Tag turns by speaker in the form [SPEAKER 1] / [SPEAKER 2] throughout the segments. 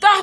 [SPEAKER 1] 10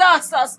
[SPEAKER 1] 10,000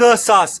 [SPEAKER 2] 10,000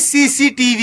[SPEAKER 2] CCTV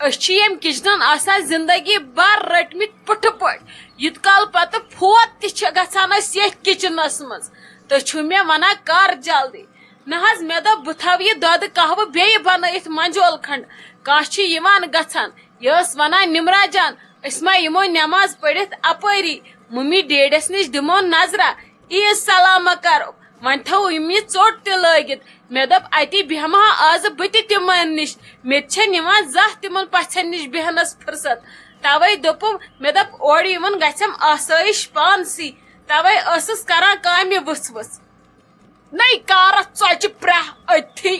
[SPEAKER 1] M کچنن آسان زندگی بھر رٹمت پٹھ پٹ یت کال پتہ فوت تہ گژھان اس یتھ کچنس مز تو مے ونان کر جلدی نہ حظ مے دپ بہ تھاو یہ دۄدٕ قہوٕ بیٚیہِ بنٲیِتھ منجول کھنڈ کانٛہہ چھُ یِوان گژھان یہ ٲس ونان نمرا جان أسۍ ما یِمو نٮ۪ماز پٔرِتھ اپٲری ممی ڈیڈس نش دِمو نظرا عیٖز سلامہ کرو وۄنۍ تھاوو یِم یہِ ژوٚٹ تہِ لٲگِتھ مے دپ اتی بیہمہٕ ہا آز بہٕ تہِ تِمن نش مےٚ تہِ چھےٚ نِوان زانٛہہ تِمن پژھٮ۪ن نش بیہنس فرصت توے دوٚپُم مے دپ اورٕ یِمن گژھٮ۪م آسٲیِش پانسٕے توے ٲسٕس کران کامہِ ؤژھ ؤژھ نٔے کارس ژۄچہِ پرٛاہ أتھی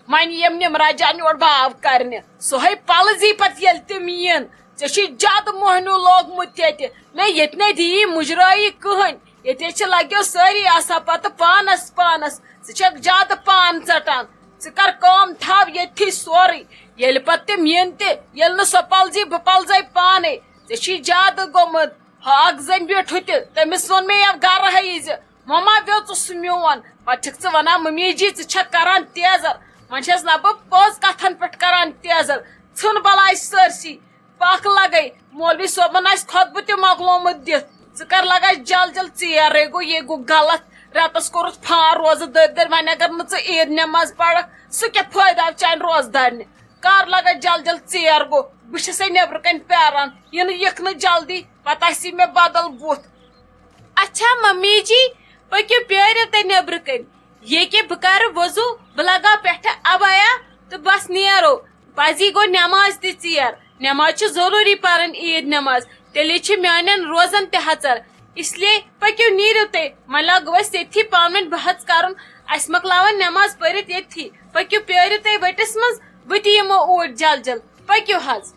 [SPEAKER 1] وۄنۍ یِم نِمرا جان یور باو کرنہِ سۄے پلزی پتہٕ ییٚلہِ تِم یِن ژےٚ چھُے زیادٕ موہنیوٗ لوگمُت ییٚتہِ نہ ییٚتہِ نَے دِیی مُجرٲیی کٕہٕنۍ ییٚتہِ چھِ لگیو سٲری آسان پتہٕ پانس پانس ژٕ چھکھ زیادٕ پان ژٹان ژٕ کر کٲم تھاو ییٚتھی سورُے ییٚلہِ پتہٕ تِم یِن تہِ ییٚلہِ نہٕ سۄ پلزی بہٕ پلزے پانے ژےٚ چھُے زیادٕ گوٚمُت ہاکھ زن بیوٗٹھٕ تہِ تٔمِس ووٚن مےٚ یَتھ گرٕ یی زِ مما ویوژُس سُہ میون پتہٕ چھکھ ژٕ ونان ممی جی ژٕ چھکھ کران تیزر وۄنۍ چھس نہ بہٕ پوٚز کتھن پٮ۪ٹھ کران تیزر ژھٕن بلاے سٲرسی پکھ لگے مولوی صٲبن آسہِ خۄطبہٕ تہِ مۄکلومُت دِتھ ژٕ کر لگاے جل جل ژیرے گوٚو یے گوٚو غلط رٮ۪تس کوٚرُتھ فان روزٕ دٔرۍ دٔرۍ وۄنۍ اگر نہٕ ژٕ عیٖد نٮ۪ماز پرکھ سُہ کیٛاہ فٲیدٕ آو چانہِ روزٕ دارنہِ کر لگاے جل جل ژیر گوٚو بہٕ چھسے نٮ۪برٕ کنۍ پیاران یِنہٕ یِکھ نہٕ جلدی پتہٕ آسی مےٚ بدل بُتھ اچھا ممی جی پٔکِو پیٲرِو تُہۍ نٮ۪برٕ کنۍ ییٚکیٛاہ بہٕ کرٕ وضوٗ بہٕ لگاو پٮ۪ٹھٕ ابیا تہٕ بس نیرو پزی گوٚو نٮ۪ماز تہِ ژیر نٮ۪ماز چھِ ضروٗری پرٕنۍ عیٖد نٮ۪ماز تیٚلے چھِ میانٮ۪ن روزن تہِ حژر اسلیے پٔکِو نیٖرِو تُہۍ وۄنۍ لاگو أسۍ ییٚتھی پانہٕ ؤنۍ بحث کرُن اسہِ مۄکلاون نٮ۪ماز پٔرِتھ ییٚتھی پٔکِو پیٲرِو تُہۍ ؤٹِس منٛز بہٕ تہِ یِمو اوٗرۍ جل جل پٔکِو حظ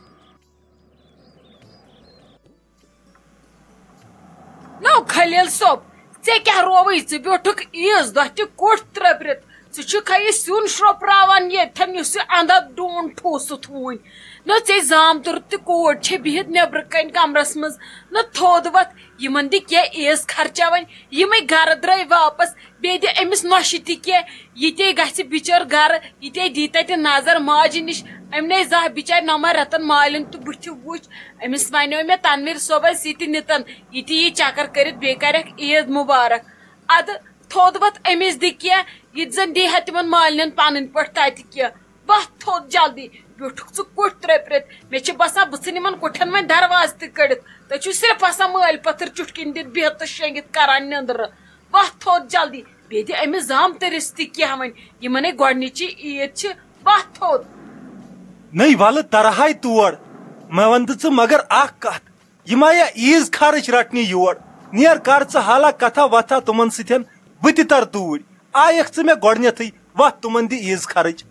[SPEAKER 1] نو خلیل صٲب ژےٚ کیٛاہ رووٕے ژٕ بیوٗٹھُکھ عیٖز دۄہ تہِ کوٚٹ ترٛبرِتھ ژٕ چھُکھ یہِ سیُن شرٛوپراوان ییٚتھٮ۪ن یُس یہِ انٛدر ڈوٗن ٹھوٗسُتھ وُنۍ نہ ژےٚ زامتُر تہِ کوٗر چھےٚ بِہِتھ نٮ۪برٕ کنۍ کمرس منٛز نہ تھوٚد وتھ یِمن دِ کینٛہہ عیٖز خرچا وۄنۍ یِمے گرٕ درٛاے واپس بیٚیہِ دِ أمِس نۄشہِ تہِ کینٛہہ یہِ تے گژھِ بِچٲر گرٕ یہِ تے دی تتہِ نظر ماجہِ نِش أمۍ نے زانٛہہ بِچارِ نۄمن رٮ۪تن مالٮ۪ن تہٕ بٕتھِ وٕچھ أمِس ونیو مےٚ تنویٖر صٲبس یہِ تہِ نِتن یہِ تہِ یی چکر کٔرِتھ بیٚیہِ کرٮ۪کھ عیٖد مُبارک ادٕ تھوٚد وتھ أمِس دِ کینٛہہ یہِ تہِ زن دی ہا تِمن مالنٮ۪ن پنٕنۍ پٲٹھۍ تتہِ کینٛہہ وتھ تھوٚد جلدی بیوٗٹھُکھ ژٕ کُٹھ ترٛٲپِتھ مےٚ چھِ باسان بہٕ ژھٕنہٕ یِمن کُٹھٮ۪ن وۄنۍ دروازٕ تہِ کٔڑِتھ تُہۍ چھِو صرف آسان مٲلۍ پتھر چُٹھکِنۍ دِتھ بِہِتھ تہٕ شیٚنگِتھ کران نِندرٕ وتھ تھوٚد جلدی بیٚیہِ دِ أمِس زامتٕرِس تہِ کینٛہہ وۄنۍ یِمن ہے گۄڈنِچی عیٖد چھِ وتھ تھوٚد
[SPEAKER 2] نٔے ولہٕ ترہاے تور مےٚ ون تہٕ ژٕ مگر اکھ کتھ یِم آیا عیٖز خرٕچ رٹنہِ یور نیر کر ژٕ حالا کتھا وتھا تِمن سۭتۍ بہٕ تہِ تر توٗرۍ آیکھ ژٕ مےٚ گۄڈنیتھٕے وتھ تِمن دِ عیٖز خرٕچ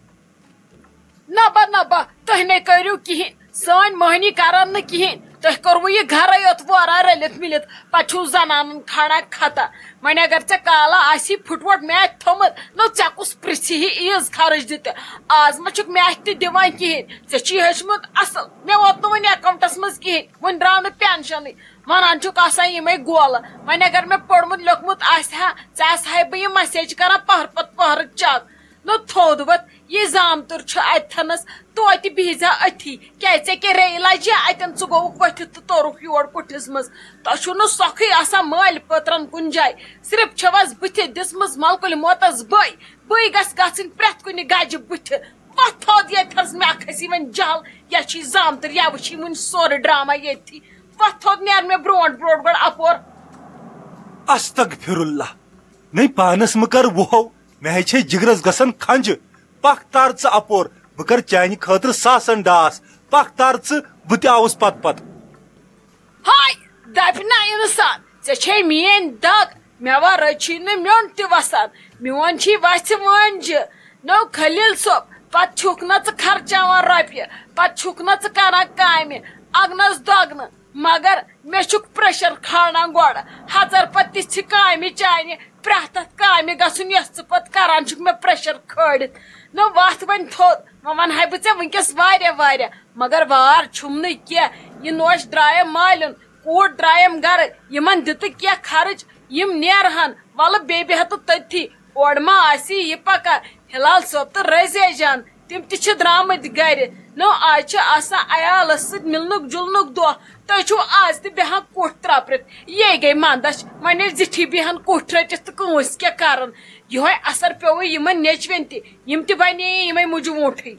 [SPEAKER 1] نبا نبا تُہۍ نے کٔرِو کِہینۍ سٲنۍ مٔہنی کرن نہٕ کِہینۍ تُہۍ کوٚروٕ یہِ گرے یوت وورا رٔلِتھ مِلِتھ پتہٕ چھُو زنانن کھالان خطا وۄنۍ اگر ژےٚ کالا آسی پھُٹووٹ میچ تھوٚمُت نہ ژےٚ کُس پرژھی عیٖز خرٕچ دِتہِ آز ما چھُکھ میچ تہِ دِوان کِہینۍ ژےٚ چھُے ہیوٚچھمُت اصل مےٚ ووت نہٕ وُنہِ اکاونٹس منٛز کِہینۍ وُنہِ درٛاو نہٕ پینشنٕے ونان چھُکھ آسان یِمے گولہٕ وۄنۍ اگر مےٚ پوٚرمُت لیوٚکھمُت آسہِ ہا ژےٚ آسہٕ ہاے بہٕ یہِ مسیج کران پہر پتہٕ پہر چک نہ تھوٚد وتھ یہِ زامتُر چھُ اتھٮ۪نس توتہِ بِہزِ ہا أتھی کیٛازِ ژےٚ کیٛاہ ریٚیہِ لجہِ اتٮ۪ن ژٕ گوٚوُکھ ؤتھِتھ تہٕ توٚرُکھ یور کُٹھِس منٛز تۄہہِ چھُو نہٕ سۄکھٕے آسان مٲلۍ پٲترن کُنہِ جایہِ صرف چھوس بٕتھِ دِژمٕژ ملکُلہِ موتس بٔے گژھِ گژھٕنۍ پرٛٮ۪تھ کُنہِ گجہِ بٕتھِ وتھ تھوٚد ییٚتھس مےٚ کھسی وۄنۍ جل یا چھُے زامتٕر یا وٕچھی وُنہِ سورُے ڈراما ییٚتھی وتھ تھوٚد نیر مےٚ برونٛٹھ برونٛٹھ گۄڈٕ اپور
[SPEAKER 2] استغفراللہ نٔے پانس مہ کر وُہو مےٚ ہے چھے جگرس گژھان کھنجہِ پکھ تر ژٕ اپور بہٕ کر چانہِ خٲطرٕ ساسن ڈاس پکھ تر ژٕ بہٕ تہِ آوُس پتہٕ پتہٕ
[SPEAKER 1] ہاے دپہِ نہ اِنسان ژےٚ چھے میٲنۍ دگ مےٚ ورٲے چھُے نہٕ میوٚنڈ تہِ وسان میون چھُے وژھِ وٲنجہِ نو خلیل صٲب پتہٕ چھُکھ نہ ژٕ خرچاوان رۄپیہِ پتہٕ چھُکھ نہ ژٕ کران کامہِ اگنس دۄگنہٕ مگر مےٚ چھُکھ پریشر کھالان گۄڈٕ ہژر پتہٕ تِژھِ کامہِ چانہِ پرٛٮ۪تھ اَتھ کامہِ گژھُن یۄس ژٕ پتہٕ کران چھُکھ مےٚ پریشر کھٲلِتھ نہ وتھ وۄنۍ تھوٚد وۄنۍ ونہاے بہٕ ژےٚ وٕنکیٚس واریاہ واریاہ مگر وار چھُم نہٕ کینٛہہ یہِ نوش درٛایم مالُن کوٗر درٛایم گرٕ یِمن دِتہٕ کینٛہہ خرٕچ یِم نیرہن ولہٕ بیٚیہِ بیہتہٕ تٔتھی اورٕ ما آسی یہِ پکان ہلال صٲب تہٕ رزیا جان تم تہ درامت گر نو آج آسان عیالس ست ملنک جلنک دہ تھی چھو آز تہ بہان کٹ ترپرت یہ گئی مندچ ون زٹھی بہان کٹ رٹت تو کنس کیا کرن یہ اثر پیو یمن نیچوین تہ یم تہ بنے یمے مجھ ووٹھے